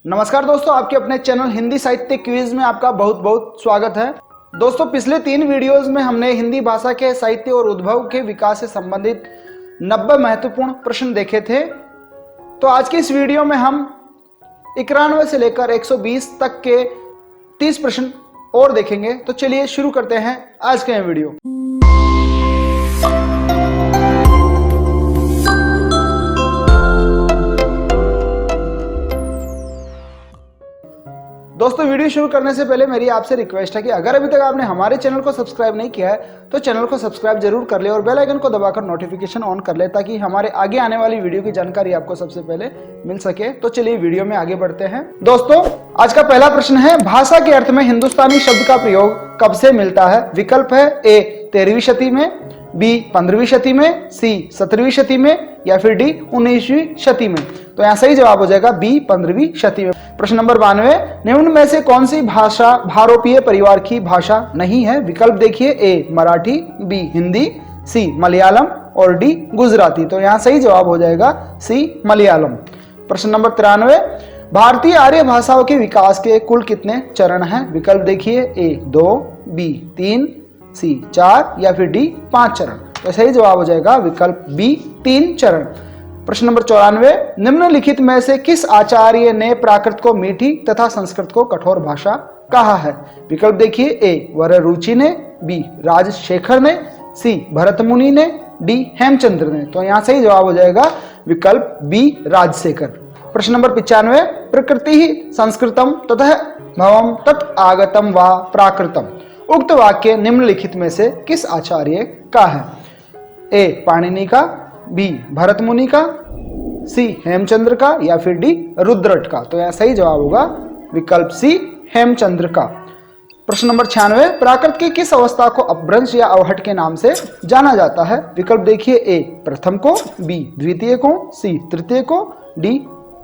नमस्कार दोस्तों, आपके अपने चैनल हिंदी साहित्य क्विज में आपका बहुत बहुत स्वागत है। दोस्तों, पिछले 3 वीडियोस में हमने हिंदी भाषा के साहित्य और उद्भव के विकास से संबंधित 90 महत्वपूर्ण प्रश्न देखे थे। तो आज की इस वीडियो में हम 91 से लेकर 120 तक के 30 प्रश्न और देखेंगे। तो चलिए शुरू करते हैं आज का यह वीडियो। दोस्तों, वीडियो शुरू करने से पहले मेरी आपसे रिक्वेस्ट है कि अगर अभी तक आपने हमारे चैनल को सब्सक्राइब नहीं किया है तो चैनल को सब्सक्राइब जरूर कर ले और बेल आइकन को दबाकर नोटिफिकेशन ऑन कर ले, ताकि हमारे आगे आने वाली वीडियो की जानकारी आपको सबसे पहले मिल सके। तो चलिए वीडियो में आगे बढ़ते हैं। दोस्तों, आज का पहला प्रश्न है, भाषा के अर्थ में हिंदुस्तानी शब्द का प्रयोग कब से मिलता है? विकल्प है ए 13वीं शती में, बी 15वीं शती में, सी 17वीं शती में या फिर डी 19वीं शती में। तो यहाँ सही जवाब हो जाएगा बी 15वीं शती में। प्रश्न नंबर 92, निम्न में से कौन सी भाषा भारोपीय परिवार की भाषा नहीं है? विकल्प देखिए, ए मराठी, बी हिंदी, सी मलयालम और डी गुजराती। तो यहाँ सही जवाब हो जाएगा सी मलयालम। प्रश्न नंबर 93, भारतीय आर्य भाषाओं के विकास के कुल कितने चरण हैं? विकल्प देखिए, ए 2, बी 3, सी 4 या फिर डी 5 चरण। तो सही जवाब हो जाएगा विकल्प बी 3 चरण। प्रश्न नंबर 94, निम्नलिखित में से किस आचार्य ने प्राकृत को मीठी तथा संस्कृत को कठोर भाषा कहा है? विकल्प देखिए, ए वररुचि ने, बी राजशेखर ने, सी भरत मुनि ने, डी हेमचंद्र ने। तो यहाँ सही जवाब हो जाएगा विकल्प बी राजशेखर। प्रश्न नंबर 95, प्रकृति ही संस्कृतम ततः भवम तत् आगतम व प्राकृतम। उक्त वाक्य निम्नलिखित में से किस आचार्य का है? ए पाणिनि का, बी भरत मुनि का, सी हेमचंद्र का या फिर डी रुद्रट का। तो यह सही जवाब होगा विकल्प सी हेमचंद्र का। प्रश्न नंबर 96, प्राकृत की किस अवस्था को अपभ्रंश या अवहट के नाम से जाना जाता है? विकल्प देखिए, ए प्रथम को, बी द्वितीय को, सी तृतीय को, डी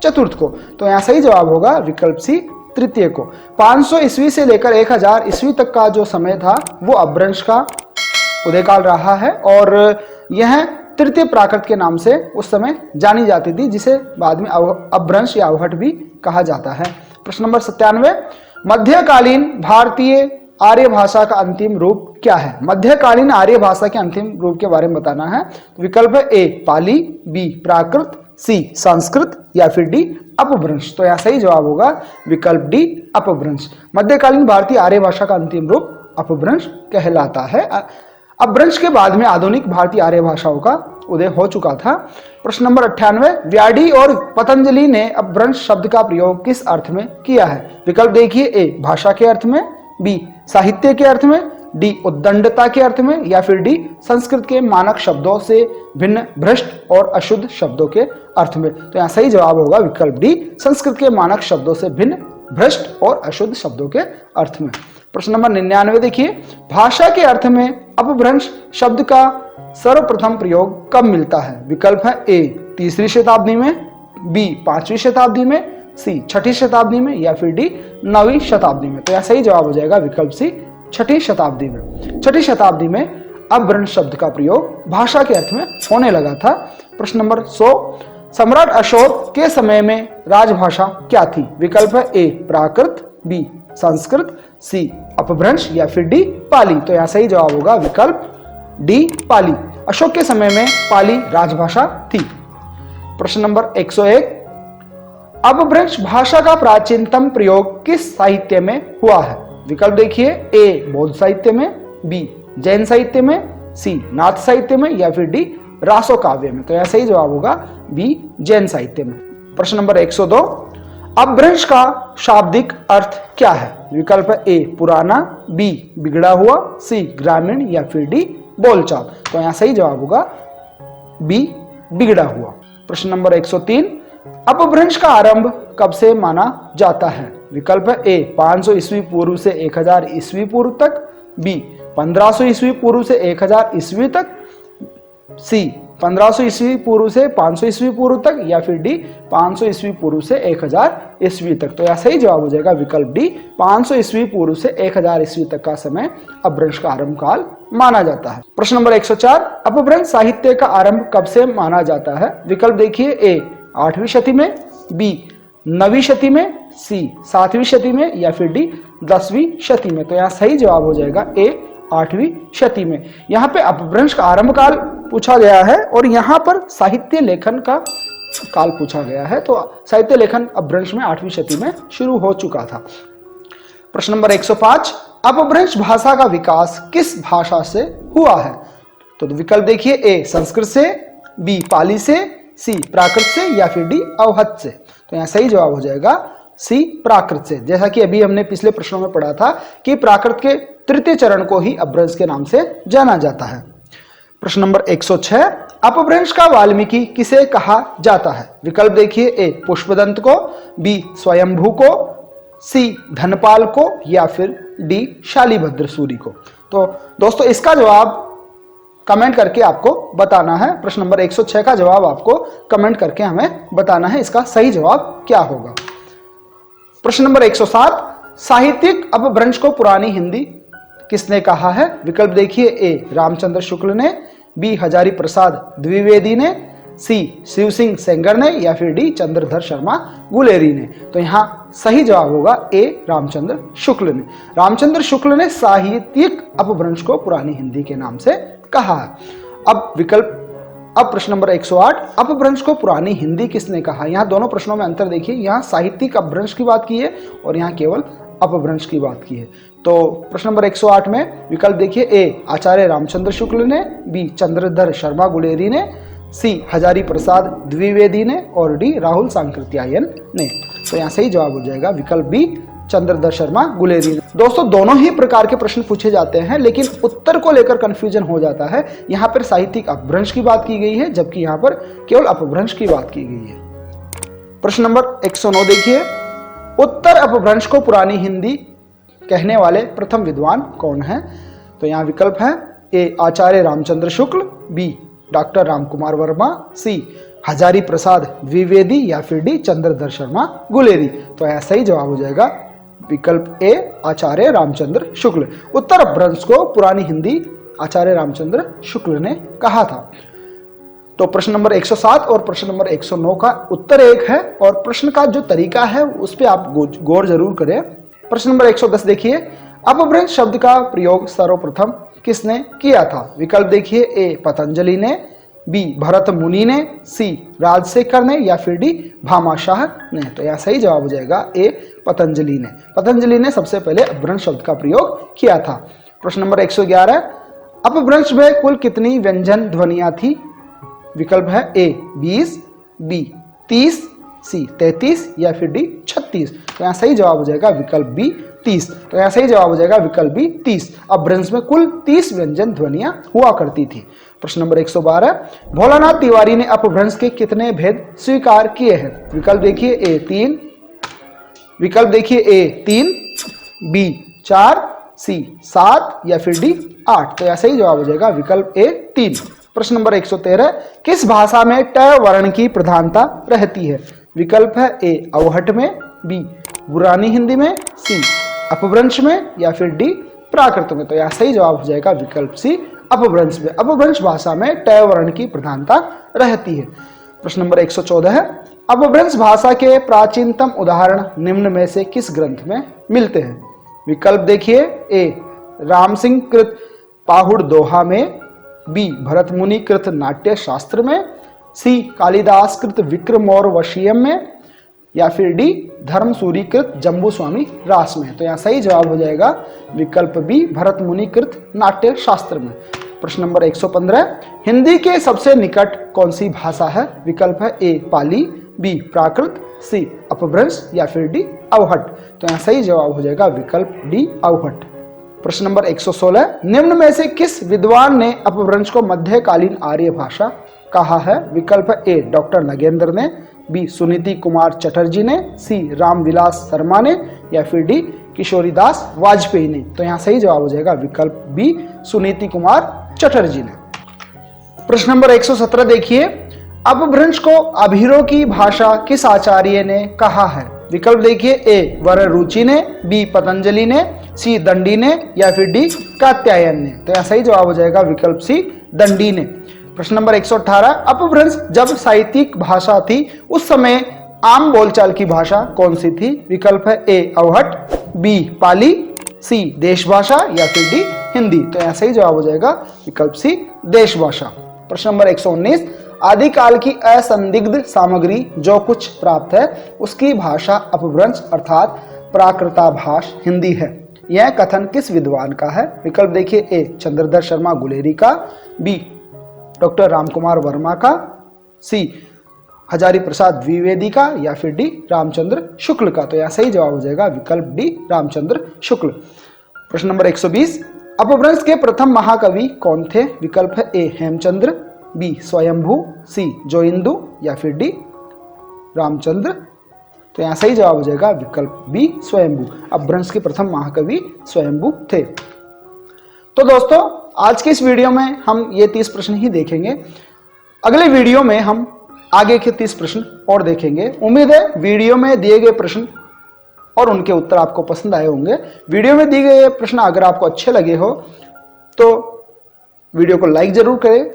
चतुर्थ को। तो यहाँ सही जवाब होगा विकल्प सी तृतीय को। 500 ईस्वी से लेकर 1000 ईस्वी तक का जो समय था वो अपभ्रंश का उदयकाल रहा है और यह तृतीय प्राकृत के नाम से उस समय जानी जाती थी, जिसे बाद में अपभ्रंश या अवहट भी कहा जाता है। प्रश्न नंबर 97, मध्यकालीन भारतीय आर्य भाषा का अंतिम रूप क्या है? मध्यकालीन आर्य भाषा के अंतिम रूप के बारे में बताना है। विकल्प है, ए पाली, बी प्राकृत, सी संस्कृत या फिर डी अपभ्रंश। तो यहाँ सही जवाब होगा विकल्प डी अपभ्रंश। मध्यकालीन भारतीय आर्य भाषा का अंतिम रूप अपभ्रंश कहलाता है। अपभ्रंश के बाद में आधुनिक भारतीय आर्य भाषाओं का उदय हो चुका था। प्रश्न नंबर 98, व्याडी और पतंजलि ने अपभ्रंश शब्द का प्रयोग किस अर्थ में किया है? विकल्प देखिए, ए भाषा के अर्थ में, बी साहित्य के अर्थ में, डी उद्दंडता के अर्थ में या फिर डी संस्कृत के मानक शब्दों से भिन्न भ्रष्ट और अशुद्ध शब्दों के अर्थ में। तो यहाँ सही जवाब होगा विकल्प डी संस्कृत के मानक शब्दों से भिन्न भ्रष्ट और अशुद्ध शब्दों के अर्थ में। प्रश्न नंबर 99 देखिए, भाषा के अर्थ में अपभ्रंश शब्द का सर्वप्रथम प्रयोग कब मिलता है? विकल्प है, ए 3वीं शताब्दी में, बी 5वीं शताब्दी में, सी 6वीं शताब्दी में या फिर डी 9वीं शताब्दी में। तो यह सही जवाब हो जाएगा विकल्प सी 6वीं शताब्दी में। 6वीं शताब्दी में अपभ्रंश शब्द का प्रयोग भाषा के अर्थ में होने लगा था। प्रश्न नंबर 100, सम्राट अशोक के समय में राजभाषा क्या थी? विकल्प है, ए प्राकृत, बी संस्कृत, सी अपभ्रंश या फिर डी पाली। तो यहाँ सही जवाब होगा विकल्प डी पाली। अशोक के समय में पाली राजभाषा थी। प्रश्न नंबर 101, अपभ्रंश भाषा का प्राचीनतम प्रयोग किस साहित्य में हुआ है? विकल्प देखिए, ए बौद्ध साहित्य में, बी जैन साहित्य में, सी नाथ साहित्य में या फिर डी रासो काव्य में। तो यह सही जवाब होगा बी जैन साहित्य में। प्रश्न नंबर 102, अपभ्रंश का शाब्दिक अर्थ क्या है? विकल्प ए पुराना, बी बिगड़ा हुआ, सी ग्रामीण या फिर डी बोलचाल। तो यहाँ सही जवाब होगा बी बिगड़ा हुआ। प्रश्न नंबर 103, अपभ्रंश का आरंभ कब से माना जाता है? विकल्प है, ए 500 ईस्वी पूर्व से 1000 ईस्वी पूर्व तक, बी 1500 ईस्वी पूर्व से 1000 ईस्वी तक, सी 1500 ईस्वी पूर्व से 500 ईस्वी पूर्व तक या फिर डी 500 ईस्वी पूर्व से 1000 ईस्वी तक। तो यह सही जवाब हो जाएगा विकल्प डी 500 ईस्वी पूर्व से 1000 ईस्वी तक का समय अपभ्रंश का आरंभ काल माना जाता है। प्रश्न नंबर 104, अपभ्रंश साहित्य का आरंभ कब से माना जाता है? विकल्प देखिए, ए 8वीं शती में, बी 9वीं शती में, सी 7वीं शती में, या फिर डी 10वीं शती में। तो यहाँ सही जवाब हो जाएगा ए 8वीं शती में। यहाँ पे अपभ्रंश का आरंभ काल पूछा गया है और यहाँ पर साहित्य लेखन का काल पूछा गया है। तो साहित्य लेखन अपभ्रंश में 8वीं शती में शुरू हो चुका था। प्रश्न नंबर 105, अपभ्रंश भाषा का विकास किस भाषा से हुआ है? तो विकल्प देखिए, ए संस्कृत से, बी पाली से, सी प्राकृत से, या फिर डी अवहत से। तो यहाँ सही जवाब हो जाएगा सी प्राकृत से। जैसा कि अभी हमने पिछले प्रश्नों में पढ़ा था कि प्राकृत के तृतीय चरण को ही अपभ्रंश के नाम से जाना जाता है। प्रश्न नंबर 106, अपभ्रंश का वाल्मीकि किसे कहा जाता है? विकल्प देखिए, ए पुष्पदंत को, बी स्वयंभू को, सी धनपाल को, या फिर डी शालिभद्र सूरी को। तो दोस्तों इसका जवाब कमेंट करके आपको बताना है। प्रश्न नंबर 106 का जवाब आपको कमेंट करके हमें बताना है, इसका सही जवाब क्या होगा। प्रश्न नंबर 107, साहित्यिक अपभ्रंश को पुरानी हिंदी किसने कहा है? विकल्प देखिए, ए रामचंद्र शुक्ल ने, बी हजारी प्रसाद द्विवेदी ने, सी शिव सिंह सेंगर ने, या फिर डी चंद्रधर शर्मा गुलेरी ने। तो यहाँ सही जवाब होगा ए रामचंद्र शुक्ल ने। रामचंद्र शुक्ल ने साहित्यिक अपभ्रंश को पुरानी हिंदी के नाम से कहा है। अब प्रश्न नंबर 108, अपभ्रंश को पुरानी हिंदी किसने कहा? यहाँ दोनों प्रश्नों में अंतर देखिए, यहाँ साहित्यिक अपभ्रंश की बात की है और यहाँ केवल अपभ्रंश की बात की है। तो प्रश्न नंबर 108 में विकल्प देखिए, ए आचार्य रामचंद्र शुक्ल ने, बी चंद्रधर शर्मा गुलेरी ने, सी हजारी प्रसाद द्विवेदी ने, और डी राहुल सांकृत्यायन ने। तो यहाँ सही जवाब हो जाएगा विकल्प बी चंद्रधर शर्मा गुलेरी ने। दोस्तों दोनों ही प्रकार के प्रश्न पूछे जाते हैं लेकिन उत्तर को लेकर कंफ्यूजन हो जाता है। यहाँ पर साहित्यिक अपभ्रंश की बात की गई है जबकि यहाँ पर केवल अपभ्रंश की बात की गई है। प्रश्न नंबर 109 देखिए, उत्तर अपभ्रंश को पुरानी हिंदी कहने वाले प्रथम विद्वान कौन है? तो यहाँ विकल्प है, ए आचार्य रामचंद्र शुक्ल, बी डॉक्टर रामकुमार वर्मा, सी हजारी प्रसाद द्विवेदी, या फिर डी चंद्रधर शर्मा गुलेरी। तो यहाँ सही जवाब हो जाएगा विकल्प ए आचार्य रामचंद्र शुक्ल। उत्तर अपभ्रंश को पुरानी हिंदी आचार्य रामचंद्र शुक्ल ने कहा था। तो प्रश्न नंबर 107 और प्रश्न नंबर 109 का उत्तर एक है और प्रश्न का जो तरीका है उस पर आप गौर जरूर करें। प्रश्न नंबर 110 देखिए, अपभ्रंश शब्द का प्रयोग सर्वप्रथम किसने किया था? विकल्प देखिए, ए पतंजलि ने, बी भरत मुनि ने, सी राजशेखर ने, या फिर डी भामाशाह ने। तो यह सही जवाब हो जाएगा ए पतंजलि ने। पतंजलि ने सबसे पहले अपभ्रंश शब्द का प्रयोग किया था। प्रश्न नंबर 111, अपभ्रंश में कुल कितनी व्यंजन ध्वनियां थी? विकल्प है, ए 20, बी 30, सी 33, या फिर डी 36। तो यहाँ सही जवाब हो जाएगा विकल्प बी 30। तो यहाँ सही जवाब हो जाएगा विकल्प बी 30। अपभ्रंश में कुल 30 व्यंजन ध्वनियां हुआ करती थी। प्रश्न नंबर 112, भोलानाथ तिवारी ने अपभ्रंश के कितने भेद स्वीकार किए हैं? विकल्प देखिए, ए 3, विकल्प देखिए ए 3, बी 4, सी 7, या फिर डी 8। तो यहाँ सही जवाब हो जाएगा विकल्प ए 3। प्रश्न नंबर 113, किस भाषा में ट वर्ण की प्रधानता रहती है? विकल्प है, ए अवहट में, बी पुरानी हिंदी में, सी अपभ्रंश में, या फिर डी प्राकृत में। तो यहाँ सही जवाब हो जाएगा विकल्प सी अपभ्रंश में। अपभ्रंश भाषा में ट वर्ण की प्रधानता रहती है। प्रश्न नंबर 114 है, अपभ्रंश भाषा के प्राचीनतम उदाहरण निम्न में से किस ग्रंथ में मिलते हैं? विकल्प देखिए, ए राम सिंह कृत पाहुड़ दोहा में, बी भरत मुनि कृत नाट्य शास्त्र में, सी कालिदास कृत विक्रम और वशियम में, या फिर डी धर्मसूरी कृत जम्बू स्वामी रास में। तो यहाँ सही जवाब हो जाएगा विकल्प बी भरत मुनि कृत नाट्य शास्त्र में। प्रश्न नंबर 115, हिंदी के सबसे निकट कौन सी भाषा है? विकल्प है, ए पाली, बी प्राकृत, सी अपभ्रंश, या फिर डी अवहट। तो यहाँ सही जवाब हो जाएगा विकल्प डी अवहट। प्रश्न नंबर 116, निम्न में से किस विद्वान ने अपभ्रंश को मध्यकालीन आर्य भाषा कहा है? विकल्प है, ए डॉक्टर नगेंद्र ने, बी सुनीति कुमार चटर्जी ने, सी रामविलास शर्मा ने, या फिर डी किशोरीदास वाजपेयी ने। तो यहाँ सही जवाब हो जाएगा विकल्प बी सुनीति कुमार चटर्जी ने। प्रश्न नंबर 117 देखिए, अपभ्रंश को अभिरो की भाषा किस आचार्य ने कहा है? विकल्प देखिए, ए वररुचि ने, बी पतंजलि ने, सी दंडी ने, या फिर डी कात्यायन ने। तो यहाँ सही जवाब हो जाएगा विकल्प सी दंडी ने। प्रश्न नंबर 118, अपभ्रंश जब साहित्यिक भाषा थी उस समय आम बोलचाल की भाषा कौन सी थी? विकल्प है ए अवहट, बी पाली, सी देश भाषा या फिर डी हिंदी। तो यहाँ सही जवाब हो जाएगा विकल्प सी देश भाषा। प्रश्न नंबर 119, आदिकाल की असंदिग्ध सामग्री जो कुछ प्राप्त है उसकी भाषा अपभ्रंश अर्थात प्राकृताभाष हिंदी है। यह कथन किस विद्वान का है? विकल्प देखिए ए चंद्रधर शर्मा गुलेरी का, बी डॉक्टर रामकुमार वर्मा का, सी हजारी प्रसाद द्विवेदी का या फिर डी रामचंद्र शुक्ल का। तो यहाँ सही जवाब हो जाएगा विकल्प डी रामचंद्र शुक्ल। प्रश्न नंबर 120, अपभ्रंश के प्रथम महाकवि कौन थे? विकल्प है ए हेमचंद्र, बी स्वयंभू, सी जोइंदु या फिर डी रामचंद्र। तो यहाँ सही जवाब हो जाएगा विकल्प बी स्वयंभू। अपभ्रंश के प्रथम महाकवि स्वयंभू थे। तो दोस्तों आज के इस वीडियो में हम ये 30 प्रश्न ही देखेंगे। अगले वीडियो में हम आगे के 30 प्रश्न और देखेंगे। उम्मीद है वीडियो में दिए गए प्रश्न और उनके उत्तर आपको पसंद आए होंगे। वीडियो में दिए गए प्रश्न अगर आपको अच्छे लगे हो तो वीडियो को लाइक जरूर करें,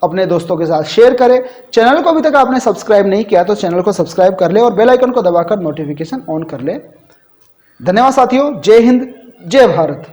अपने दोस्तों के साथ शेयर करें। चैनल को अभी तक आपने सब्सक्राइब नहीं किया तो चैनल को सब्सक्राइब कर ले और बेल आइकन को दबाकर नोटिफिकेशन ऑन कर ले। धन्यवाद साथियों, जय हिंद, जय भारत।